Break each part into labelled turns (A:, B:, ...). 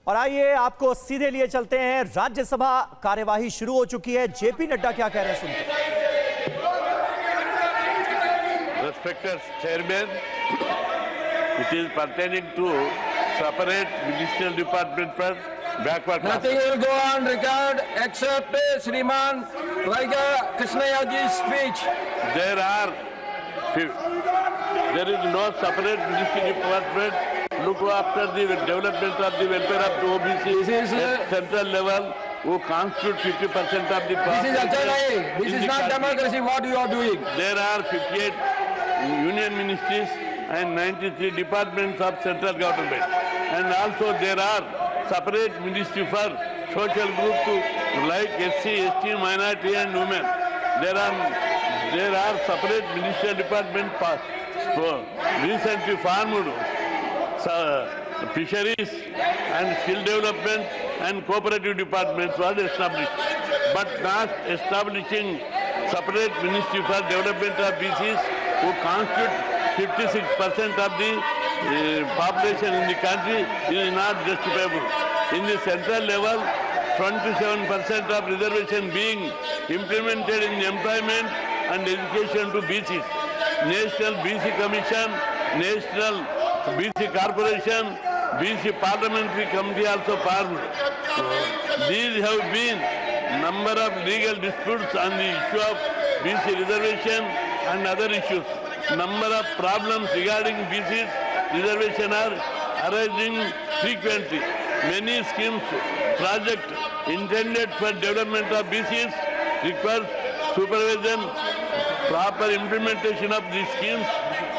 A: और आइए आपको सीधे लिए चलते हैं, राज्यसभा कार्यवाही शुरू हो चुकी है। जेपी नड्डा क्या कह रहे हैं सुनते हैं।
B: Respected Chairman, it is pertaining to separate ministerial department for backward class.
C: Nothing will go on record except Sriman Raiga Krishnayaji's speech.
B: There is no separate ministerial department. Look after the development of the welfare of the OBC at central level. Who constitute 50% of the
C: This is Achalai. This is not democracy. What you are doing?
B: There are 58 union ministries and 93 departments of central government, and also there are separate ministry for social groups like SC, ST, minority and women. There are separate ministerial department recently formed. Fisheries and skill development and cooperative departments were established, but not establishing separate ministry for development of BCs who constitute 56% of the population in the country is not justifiable. In the central level, 27% of reservation being implemented in employment and education to BCs. National BC Commission, National BC Corporation, BC Parliamentary Committee also formed. These have been number of legal disputes on the issue of BC reservation and other issues. Number of problems regarding BC's reservation are arising frequently. Many schemes, projects intended for development of BCs require supervision, proper implementation of these schemes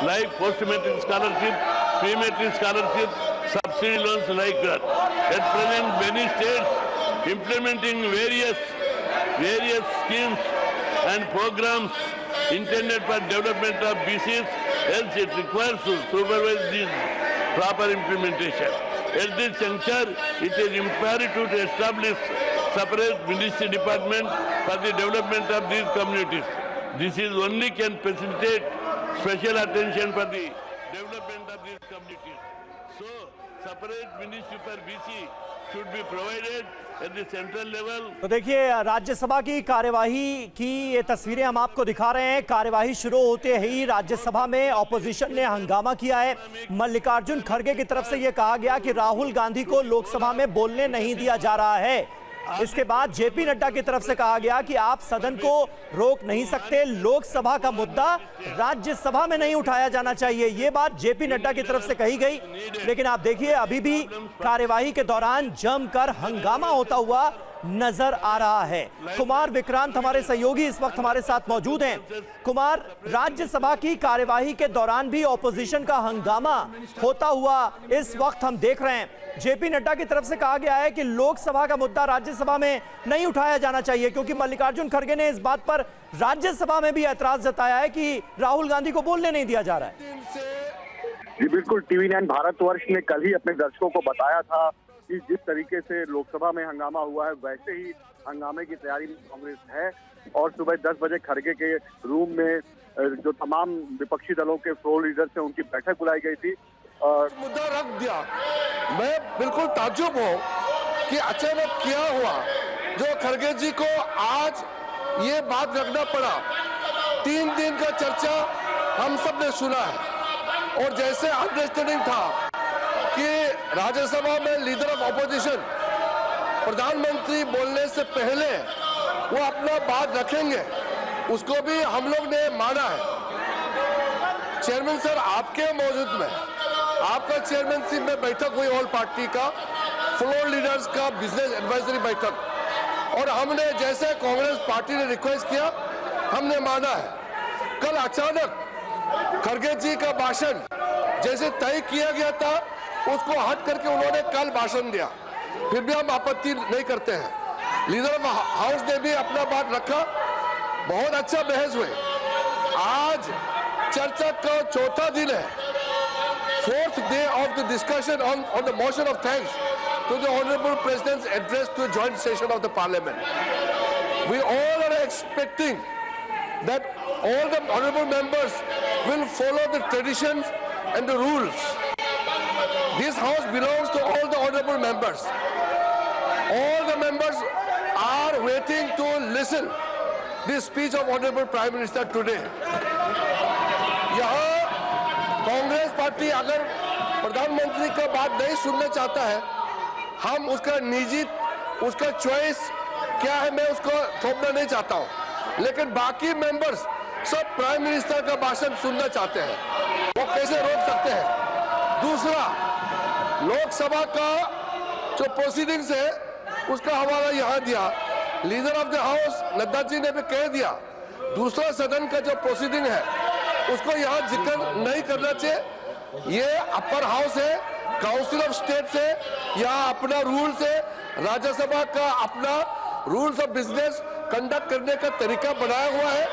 B: like post-matric scholarship, pre-matric scholarship, subsidy loans like that. At present, many states implementing various schemes and programs intended for development of BCs, else it requires to supervise this proper implementation. At this juncture, it is imperative to establish separate ministry department for the development of these communities. This is only can facilitate special attention for the development of these communities. So, separate ministry for BC should be provided at the central level.
A: तो देखिए, राज्यसभा की कार्यवाही की ये तस्वीरें हम आपको दिखा रहे हैं। कार्यवाही शुरू होते ही राज्यसभा में ऑपोजिशन ने हंगामा किया है। मल्लिकार्जुन खड़गे की तरफ से ये कहा गया कि राहुल गांधी को लोकसभा में बोलने नहीं दिया जा रहा है। इसके बाद जेपी नड्डा की तरफ से कहा गया कि आप सदन को रोक नहीं सकते, लोकसभा का मुद्दा राज्यसभा में नहीं उठाया जाना चाहिए। ये बात जेपी नड्डा की तरफ से कही गई, लेकिन आप देखिए अभी भी कार्यवाही के दौरान जमकर हंगामा होता हुआ नजर आ रहा है। कुमार विक्रांत हमारे सहयोगी इस वक्त हमारे साथ मौजूद हैं। कुमार, राज्यसभा की कार्यवाही के दौरान भी ऑपोजिशन का हंगामा होता हुआ इस वक्त हम देख रहे हैं। जेपी नड्डा की तरफ से कहा गया है कि लोकसभा का मुद्दा राज्यसभा में नहीं उठाया जाना चाहिए, क्योंकि मल्लिकार्जुन खड़गे ने इस बात पर राज्यसभा में भी ऐतराज जताया है कि राहुल गांधी को बोलने नहीं दिया जा रहा है।
D: जी बिल्कुल, टीवी9 भारतवर्ष ने कल ही अपने दर्शकों को बताया था कि जिस तरीके से लोकसभा में हंगामा हुआ है, वैसे ही हंगामे की तैयारी में कांग्रेस है। और सुबह 10 बजे खड़गे के रूम में जो तमाम विपक्षी दलों के फ्लोर लीडर थे, उनकी बैठक बुलाई गई थी।
E: मुद्दा रख दिया। मैं बिल्कुल ताज्जुब हूँ कि अचानक क्या हुआ जो खड़गे जी को आज ये बात रखना पड़ा। 3 दिन का चर्चा हम सब ने सुना है, और जैसे अंडरस्टैंडिंग था कि राज्यसभा में लीडर ऑफ ऑपोजिशन प्रधानमंत्री बोलने से पहले वो अपना बात रखेंगे, उसको भी हम लोग ने माना है। चेयरमैन सर, आपके मौजूद में आपका चेयरमैनशिप में बैठक हुई ऑल पार्टी का, फ्लोर लीडर्स का बिजनेस एडवाइजरी बैठक, और हमने जैसे कांग्रेस पार्टी ने रिक्वेस्ट किया हमने माना है। कल अचानक खड़गे जी का भाषण जैसे तय किया गया था उसको हट करके उन्होंने कल भाषण दिया, फिर भी हम आपत्ति नहीं करते हैं। लीडर ऑफ हाउस ने भी अपना बात रखा, बहुत अच्छा बहस हुए। आज चर्चा का चौथा दिन है, 4th day of the discussion on the motion of thanks to the Honorable President's address to a joint session of the Parliament. We all are expecting that all the honorable members will follow the traditions and the rules. This house belongs to all the honorable members. All the members are waiting to listen this speech of honorable Prime Minister today. यहाँ Congress party अगर प्रधानमंत्री का बात नहीं सुनना चाहता है, हम उसका निजी, उसका चॉइस क्या है मैं उसको थोपना नहीं चाहता हूं, लेकिन बाकी मेंबर्स सब प्राइम मिनिस्टर का भाषण सुनना चाहते हैं, वो कैसे रोक सकते हैं? दूसरा, लोकसभा का जो प्रोसीडिंग्स है उसका हवाला यहाँ दिया, leader of the house Nadda ji ने भी कह दिया, दूसरा सदन का जो प्रोसीडिंग है उसको यहाँ जिक्र नहीं करना चाहिए। ये अपर हाउस है, काउंसिल ऑफ स्टेट से, यहाँ अपना रूल्स है, राज्यसभा का अपना रूल्स ऑफ बिजनेस कंडक्ट करने का तरीका बनाया हुआ है,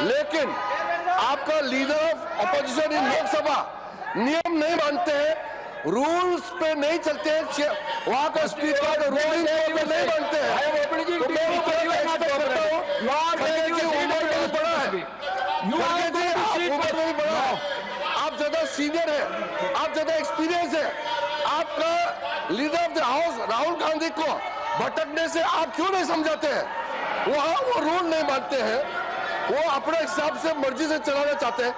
E: लेकिन आपका leader of opposition in Lok Sabha नियम नहीं मानते हैं, रूल्स पे नहीं चलते हैं, वहां का स्पीकर रूलिंग पे नहीं मानते हैं, तो मैं उम्र नहीं बड़ा है, उम्र नहीं बड़ा है, आप ज्यादा सीनियर है, आप ज्यादा एक्सपीरियंस है, आपका leader of the house Rahul Gandhi को भटकने से आप क्यों नहीं समझाते हैं? वहां वो रूल नहीं मानते हैं, वो अपने हिसाब से मर्जी से चलाना चाहते हैं,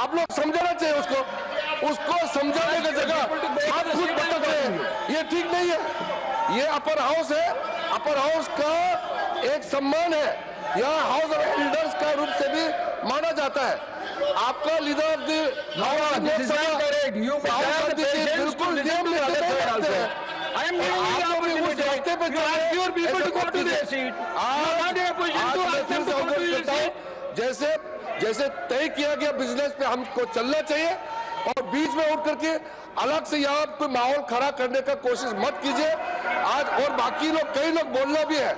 E: आप लोग समझाना चाहिए उसको समझाने की जगह आप खुद भटक रहे हैं, ये ठीक नहीं है। ये अपर हाउस है, अपर हाउस का एक सम्मान है, यहाँ हाउस ऑफ लीडर्स का रूप से भी माना जाता है। आपका लीडर ऑफ द हाउस बिल्कुल नियम जैसे जैसे तय किया गया बिजनेस पे हमको चलना चाहिए, और बीच में उठ करके अलग से यहाँ पे माहौल खड़ा करने का कोशिश मत कीजिए। आज और बाकी लोग, कई लोग बोलना भी है,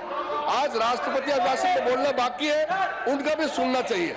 E: आज राष्ट्रपति अभिभाषण में बोलना बाकी है, उनका भी सुनना चाहिए।